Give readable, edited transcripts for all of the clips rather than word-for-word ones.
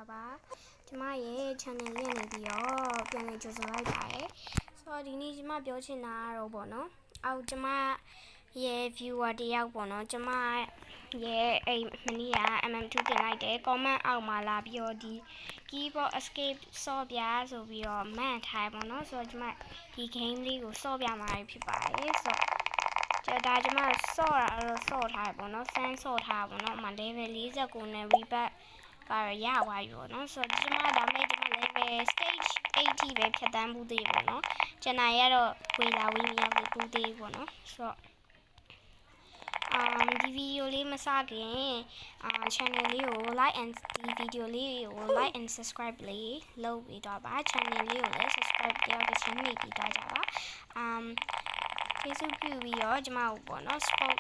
လာပါကျမရဲ့ channel လေးနေပြီးတော့ပြန်လည်ကြိုဆိုလိုက်ပါတယ်ဆိုတော့ဒီနေ့ကျမပြောချင်တာကတော့ပေါ့နော်အော်ကျမရဲ့ viewer တယောက်ပေါ့နော်ကျမရဲ့အဲ့မနေ့က MM2 တင်လိုက်တယ် comment အောက်မှာလာပြီးတော့ဒီ keyboard escape ဆော့ပြဆိုပြီးတော့မှန်ထားပေါ့နော်ဆိုတော့ကျမဒီ game လေးကိုဆော့ပြမှာဖြစ်ပါတယ်ဆိုတော့ဒါကျမဆော့တာတော့ဆော့ထားပေါ့နော် fan ဆော့ထားပေါ့နော်အမှ level 49နဲ့ rebirth ကတော့ရသွားပြီပေါ့နော်ဆိုတော့ကျမဒါမဲ့ကျမ level stage 80ပဲဖြတ်တန်းမှုသေးပေါ့နော်ကျန်တာရတော့ဝေလာဝေးမရောက်ဘူးသေးပေါ့နော်ဆိုတော့ဒီဗီဒီယိုလေးမစခင် channel လေးကို like and ဒီဗီဒီယိုလေးကို like and subscribe လေးလုပ်ပြီးတော့ပါ channel လေးကိုလည်း subscribe တယောက်တစ်ချင်းနှိပ်ပြီးတော့ကြပါFacebook ပြုပြီးတော့ကျမတို့ပေါ့နော် sport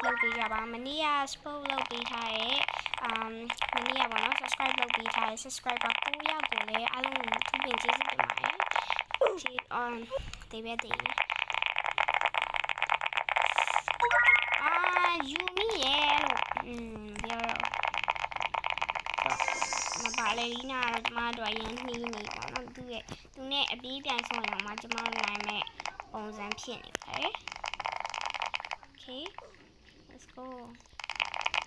လုပ်ပေးကြပါမနေ့က sport လုပ်ပေးထားတဲ့မနေ့ကပေါ့နော် subscribe လုပ်ပေးထားတဲ့ subscriber 9 ယောက်ကိုလည်းအားလုံးသူ့ပင်ကျေးဇူးတင်ပါတယ်ဒီပဲတည်ယူမီရဲ့လို့ပြောတော့မပါလေဒီနာတော့ကျမတို့ရန်နှီးနေပေါ့နော်သူနဲ့အပြေးပြိုင်ဆုံးအောင်မှကျမတို့နိုင်မဲ့ပုံစံဖြစ်နေပါတယ် Okay let's go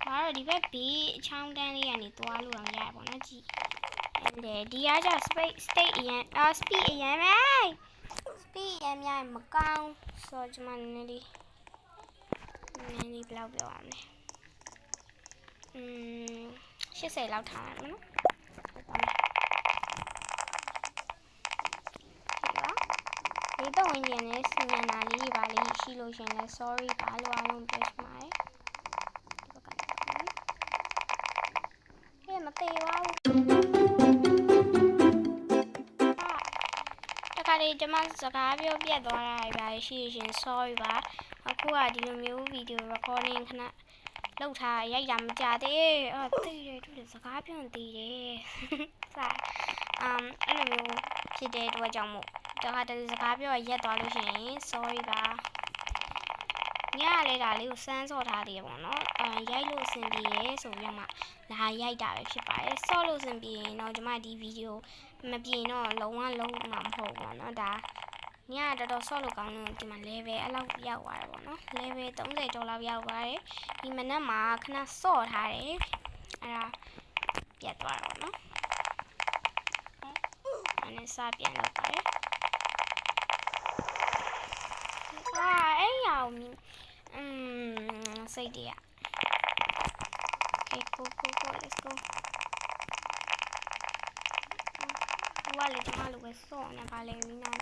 ဒါတော့ဒီဘက်ဘေးအချောင်းတန်းလေးကနေသွားလို့အောင်ရပါတော့ကြည့်အဲ့ဒီကကျ state အရင်speed အရင်ပဲ speed အရင်များမကောင်းဆိုကျမနည်းနည်းလေးဘယ်လောက်ပြောရမလဲ80လောက်ထားရမယ်နော်ဒီတော့ဝင်ကျင်နေစညနာလေးပါလေးရှိလို့ရှင်လဲ sorry ပါလို့အားလုံးပြောချင်ပါတယ်ဒီဘက်ကလည်းမသေးပါဘူးတခါလေကျမစကားပြောပြတ်သွားတာပဲရှိရှင် sorry ပါအခုကဒီလိုမျိုး video recording ခဏလောက်ထားရိုက်တာမကြသေးသိတယ်သူစကားပြောနေသေးတယ်စာအဲ့လိုမျိုးဖြစ်တဲ့အတွက်ကြောင့်မို့တခါတည်းစကားပြောရက်သွားလို့ရှိရင် sorry ပါညလည်းဒါလေးကိုစမ်းစော့ထားသေးရပေါ့နော်ရိုက်လို့အဆင်ပြေရဲဆိုပြီးမှလာရိုက်တာပဲဖြစ်ပါတယ်ဆော့လို့အဆင်ပြေရင်တော့ကျွန်မဒီဗီဒီယိုမပြေတော့လုံးဝလုံးမှာမဟုတ်ဘူးเนาะဒါညတော်တော်ဆော့လို့ကောင်းလို့ဒီမှာ level အဲ့လောက်ရောက်သွားတယ်ပေါ့နော် level 30ကျော်လောက်ရောက်သွားတယ်ဒီမနက်မှာခဏဆော့ထားတယ်အဲ့ဒါပြတ်သွားတော့နော်အဲ့နဲ့စပြန်လုပ်ပါတယ်အဲ့ရအောင်စိတ်တည်းOkay, go, let's go. ဒီကလေကျမလိုပဲစော့နေပါလေရီနာ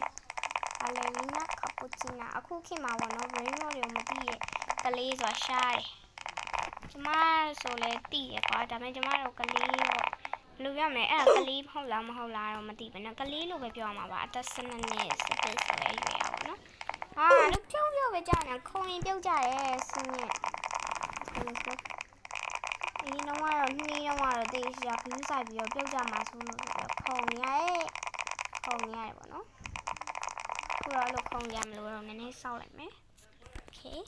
ကပူချီနာအခုခေတ်မှာပေါ့နော် brain rot တွေမသိရဲ့ကလေးဆိုတာရှားတယ်ကျမဆိုလဲသိရကွာဒါပေမဲ့ကျမတို့ကလေးတော့ဘယ်လိုပြောမလဲအဲ့ဒါကလေးဟုတ်လားမဟုတ်လားတော့မသိဘူးနော်ကလေးလိုပဲပြောမှာပါအသက်12နှစ်စပစ်ဆိုလဲရွယ်ရပါတော့လူပြုံးပဲကြာနေခုံရင်ပြုတ်ကြရဲစင်းရဲ့ဒီတော့ကတော့နှီးတော့တေးရှာဘူးဆိုင်ပြီးတော့ပြုတ်ကြမှာဆိုလို့ခုံရရဲ့ပေါ့နော်ခုတော့လို့ခုံရမလို့တော့နည်းနည်းစောက်လိုက်မယ် Okay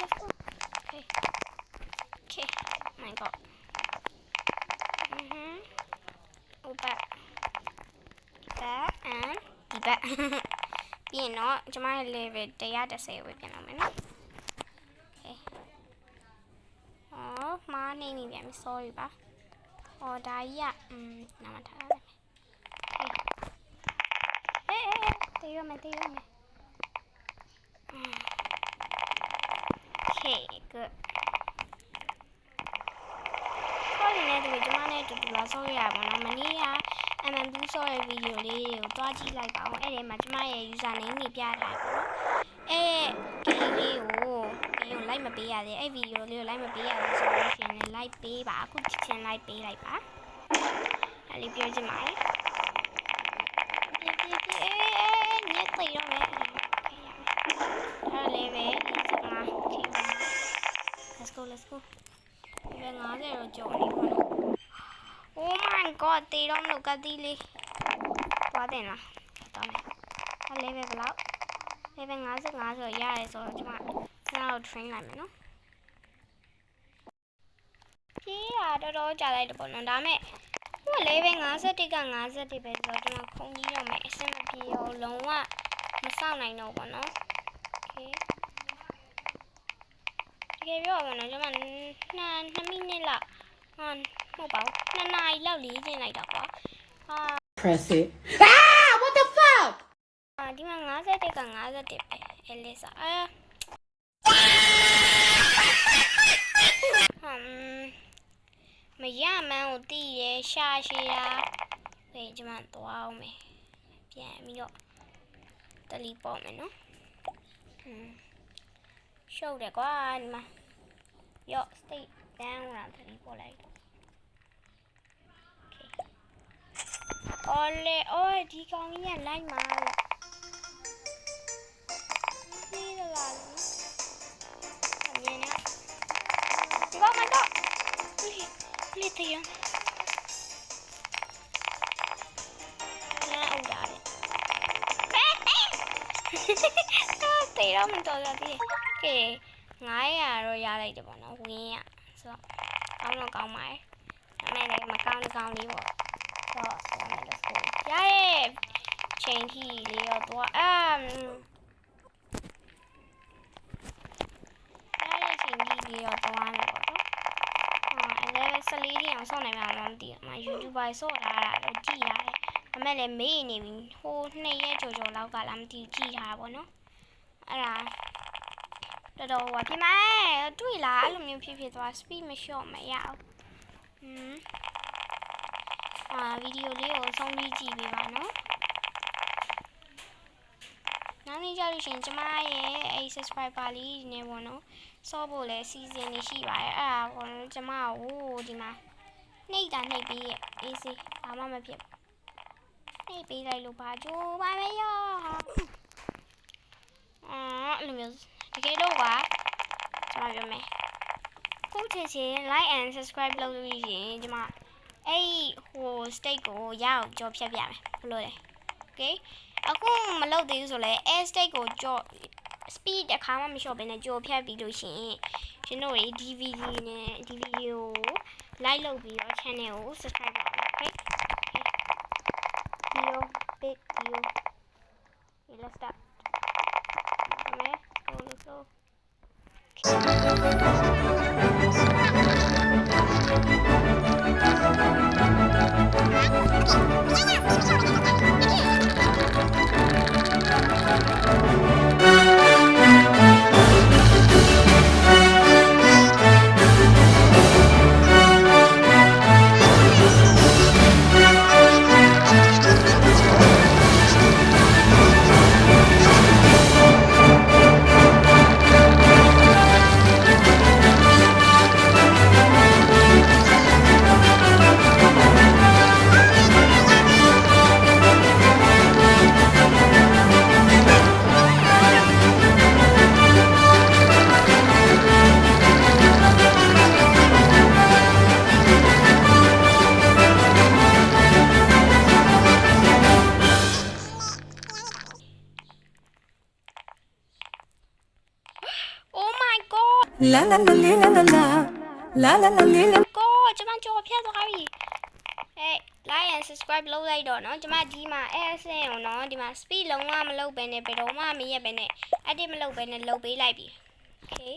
let's go Okay my god back and back ပြီးရင်တော့ကျမရဲ့ level 130ပဲပြန်အောင်မယ်နော် Okay မားနေပြီပြန် sorry ပါဒါကြီးကနာမထားလိုက်မယ်တေးရမယ် Okay good sorry နဲ့ဒီကျမနဲ့တူတူလာဆော့ရပါတော့မနေ့ကMM2 ဆော့ရဲ့ဗီဒီယိုလေးတွေကိုတွားကြည့်လိုက်ပါဦးအဲ့ဒီမှာကျမရဲ့ user name တွေပြထားတယ်ပေါ့နော်အဲ့ဒီလေးကိုlike မပေးရသေးအဲ့ဗီဒီယိုလေးကို like မပေးရသေးဆိုလို့ရှိရင် like ပေးပါအခုချင်း like ပေးလိုက်ပါအဲ့လေးပြောချင်ပါတယ်ညက်သိတော့မယ်အဲ့လေးပဲဒီစကားထည့်ပါ let's go ဒီ50တော့ကြော်နေပါတော့ Oh my god တေးတော့မလို့ကတိလေးသွားတယ်လားတောင်းတယ်အဲ့ level ဘယ်လောက် level 55ဆိုရတယ်ဆိုတော့ကျွန်မတော့ train လိုက်မယ်နော် တော်တော်ကြာလိုက်တယ်ပေါ့နော်ဒါမဲ့ဟိုလေပဲ51က51ပဲဆိုတော့ဒီမှာခုံကြီးတော့မယ်အဆင်မပြေရောလုံးဝမစောင့်နိုင်တော့ပေါ့နော်โอเคတကယ်ပြောရမယ်နော်ကျွန်မ2မိနစ်လောက်ဟာမဟုတ်ပါဘူး2နာရီလောက်လေးကျင်လိုက်တော့ကွာPress it. What the fuck? ဒီမှာ51က51ပဲအဲလေးစားမရမှန်းကိုတီးရရှာရှည်တာဖေးကျွန်မသွားအောင်မယ်ပြန်ပြီးတော့တလီပေါ့မယ်နော်ရှုပ်တယ်ကွာဒီမှာရော့ state down လာတလီပေါ့လိုက်တော့အော်လေအော်ဒီကောင်ကြီးကလိုက်မှာလို့နေလာလို့အမြင်နဲ့ဒီကောင်မတော့လေတေးရနားအောင်ရတယ်တေးတော့မတော်ရသေးကဲ900တော့ရလိုက်တယ်ပေါ့နော်ဝင်းရဆိုတော့ကောင်းတော့ကောင်းပါတယ်ဒါမဲ့လည်းမကောင်းတဲ့ကောင်းလေးပေါ့တော့ let's go ရရဲ့ချိန်ထီလေးတော့သွားရရဲ့ချိန်ထီလေးတော့သွားမယ်ပေါ့နော်14တိအောင်ဆော့နိုင်မှာမသိဘူး။ YouTuber ဆော့ထားတာတော့ကြည့်ရတယ်။ဒါမဲ့လည်းမေ့နေပြီ။ဟို2ရက်ကျော်ကျော်လောက်ကလာမသိကြည့်ထားပါတော့။အဲ့ဒါတော်တော်ဟိုဖြစ်မယ်။တွေ့လားအဲ့လိုမျိုးဖြစ်သွား speed မလျှော့မရအောင်။ဗီဒီယိုလေးကိုဆုံးဖြတ်ကြည့်ပေးပါနော်။နောက်နေ့ကျလို့ရှိရင်ကျမရဲ့အဲ့ subscriber လေးနေပေါ့နော်။ဆော့ဖို့လဲစီစဉ်နေရှိပါတယ်အဲ့ဒါပေါ့နော်ကျမကိုဒီမှာနှိပ်ပေးရဲ့အေးစေးဘာမှမဖြစ်နှိပ်ပေးလိုက်လို့ပါကြိုးပါမယ်ရောအဲ့လိုမျိုးတကယ်တော့ကကျမပြောမယ်ခုချက်ချင်း like and subscribe လုပ်လို့ရင်ကျမအဲ့ဟို state ကိုရအောင်ကြော်ဖြတ်ပြမယ်ဘယ်လိုလဲ okay အခုမလုပ်သေးဘူးဆိုလဲ air state ကိုကြော်speed တစ်ခါမှမလျှော့ဘဲနဲ့ကြော်ဖြတ်ပြီးလို့ရှိရင်ကျွန်တော်ဒီ video နဲ့ဒီ video ကို like လုပ်ပြီးတော့ channel ကို subscribe လုပ်ပါမယ် okay big video okay let's start okay let's go La la la la la la la la la la la ကိုကျွန်မကြော်ဖြတ်သွားပြီဟဲ့ like and subscribe လုပ်လိုက်တော့เนาะကျွန်မဒီမှာအဲ့အဆင့်ကိုเนาะဒီမှာ speed လုံးဝမလုပ်ဘဲနဲ့ဘယ်တော့မှမရက်ဘဲနဲ့ edit မလုပ်ဘဲနဲ့လုပ်ပေးလိုက်ပြီ okay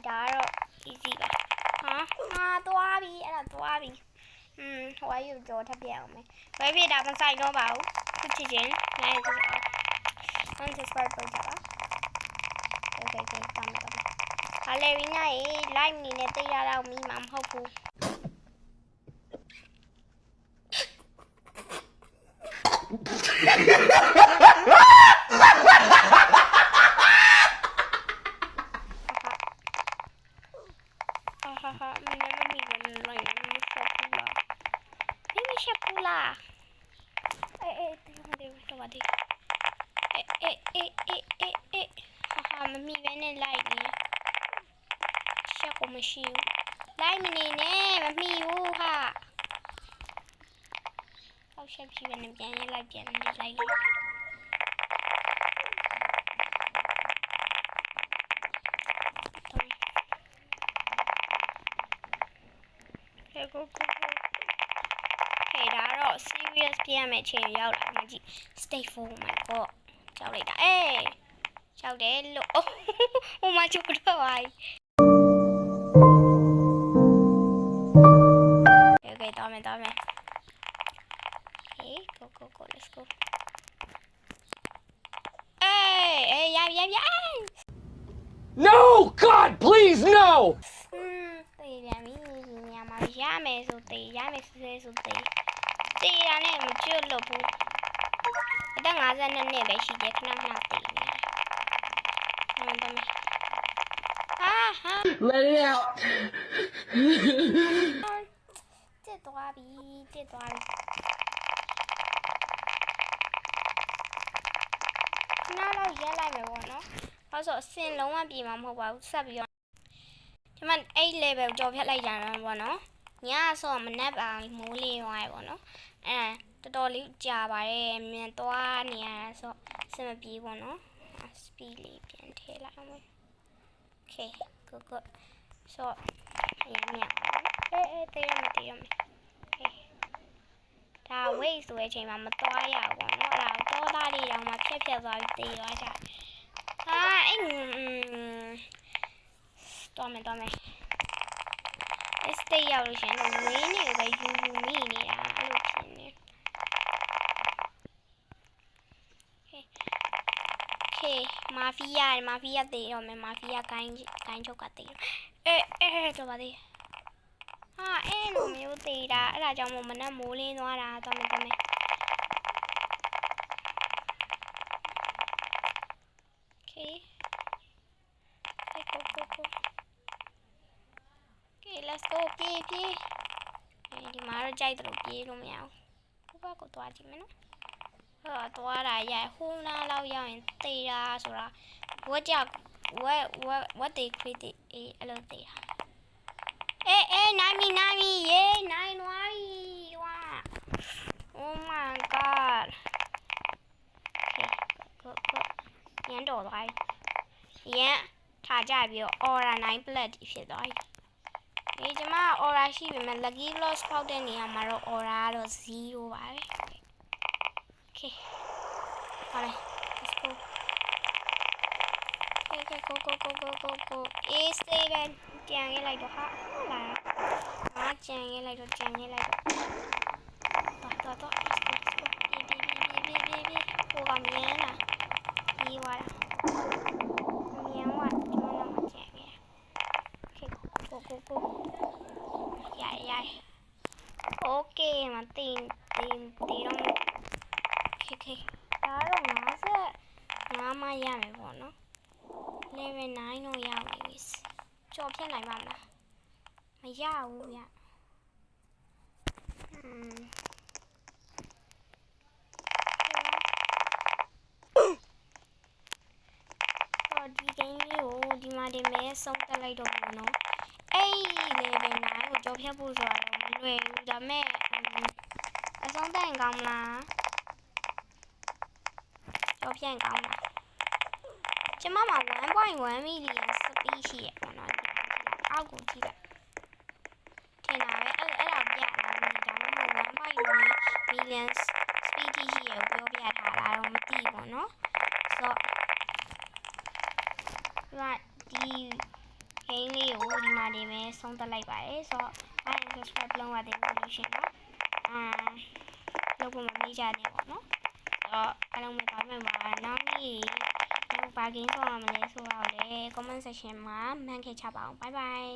ဒါကတော့ easy ပါဟာသွားပြီအဲ့ဒါသွားပြီဟိုအယူကြော်ထပ်ပြအောင်မယ်ဘယ်ဖြစ်တာမဆိုင်တော့ပါဘူးခုချစ်ချင်း like and subscribe လုပ်ကြပါ okay ကောင်းပါဟာလေဝင်းရဲ့ live နေနဲ့သိရတော့မိမှာမဟုတ်ဘူးဟာမင်းမမိဘူးလိုက်မရှက်ဘူးလားအေးတော့ပါဒီဟာမမိပဲနဲ့လိုက်နေရှက်ကိုမရှိဘူးလိုက်မနေနဲ့မမိဘူးဟာဟောက်ရှက်ဖြစ်နေပြန်ရေးလိုက်ပြန်နေလိုက်လို့ go go go ခေဒါတော့ serious ပြရမယ့်ချိန်ရောက်လာမှကြည့် stay for my god ကြောက်လိုက်တာကြောက်တယ်လို့ဟိုမှာချုပ်တော့ပါOkay တော့မယ် Okay go let's go yeah No! God, please, no! တေးပြန်ပြီညမှာရမယ်ဆိုတေးရမယ်ဆိုတေးရနဲ့မကျွတ်လို့ဘူးအသက်52နှစ်ပဲရှိတယ်ခဏတေးနေတယ်ဟာ Let it out. တက်သွားပြီခဏလောက်ရက်လိုက်မယ်ပေါ့နော်ဘာလို့ဆိုအစင်လုံးဝပြေမှာမဟုတ်ပါဘူးဆက်ပြီးတော့ဒီမှာအဲ့ level ကြော်ဖြတ်လိုက်ကြတာပေါ့နော်ညဆိုမနက်ပါမိုးလေးသွားရပေါ့နော်တော်တော်လေးကြာပါတယ်မြန်သွားနေရဆိုစမပြေပေါ့နော် speed လေးပြန်ထည့်လိုက်အောင် Okay go ဆိုရမြန်တေးရမယ်ဒါ wait ဆိုတဲ့အချိန်မှာမသွားရဘူးပေါ့နော်အဲ့ဒါတော့သားလေးတောင်မှဖြတ်သွားပြီးတေးသွားကြတော်မယ် stay ရောက်လို့ရှင်ဝင်းနေပဲယူမိနေတာအဲ့လိုဖြစ်နေOkay မာဖီးယာတေးတော့မယ်မာဖီးယာကိုင်းချုပ်ကတေးတော့ပါသေးအဲ့လိုမျိုးတေးတာအဲ့ဒါကြောင့်မနက်မိုးလင်းသွားတာတော်မယ် Okay go Okay let's go ပြေးဒီမှာတော့ကြိုက်တယ်လို့ပြေးလို့မရဘူးဘက်ကိုသွားကြည့်မယ်နော်သွားတာရဟိုးနားလောက်ရောက်ရင်တေးတာဆိုတာဝက်တေးခွေးတေးအဲ့လိုတေးတာနိုင်ပြီနိုင်သွားပြီဝါ Oh my god Okay go ရန်တော်သွားပြီရန်ထားကြပြီးတော့ aura 9 blood ဖြစ်သွားပြီကျွန်မ aura ရှိပေမဲ့ lucky loss ပေါက်တဲ့နေရာမှာတော့ aura ကတော့0ပါပဲ Okay 好嘞 let's go Okay go stay ပဲကြံရေးလိုက်တော့ဟာလာငါကြံရေးလိုက်တော့တော့ let's go ဟိုကမြင်လားပြီးသွားတာမြင်ว่าကျွန်တော်မကြံရ Okay go yeah Okay မတင်တော့ Okay ဒါတော့55မှရမယ်ပေါ့နော် level 9တော့ရောက်နေပြီကြော်ဖြတ်နိုင်ပါမလားမရဘူးဗျဒီ game လေးကိုဒီမှာဒီမဲဆုံးတက်လိုက်တော့ဘူးနော်အဲ့ level 9ကိုကြော်ဖြတ်ဖို့ဆိုတာတော့မလွယ်ဘူးဒါပေမဲ့အဆုံးတက်ရင်ကောင်းမလားကြော်ဖြတ်ရင်ကောင်းမလားကျမမှာ 1.1 million speed ရှိရပေါ့နော်အောက်ကိုကြည့်လိုက်ထင်တာပဲအဲ့ဒါပြလာနေဒါမှမဟုတ် 1.1 million speed ရှိရပြောပြထားတာတော့မသိဘူးနော်ဆိုတော့ဒီ game လေးကိုဒီမှာနေမယ်ဆုံးသက်လိုက်ပါတယ်ဆိုတော့ like and subscribe လုပ်ရတဲ့လို့ရှင်နော်လုပ်ဖို့မမေ့ကြနဲ့ပေါ့နော်အားလုံးပဲပါမယ်ပါနောက်နေ့ဘာ game ဆောင်းရမလဲဆိုတော့လေ comment section မှာမှန်းခဲ့ချပါအောင် bye bye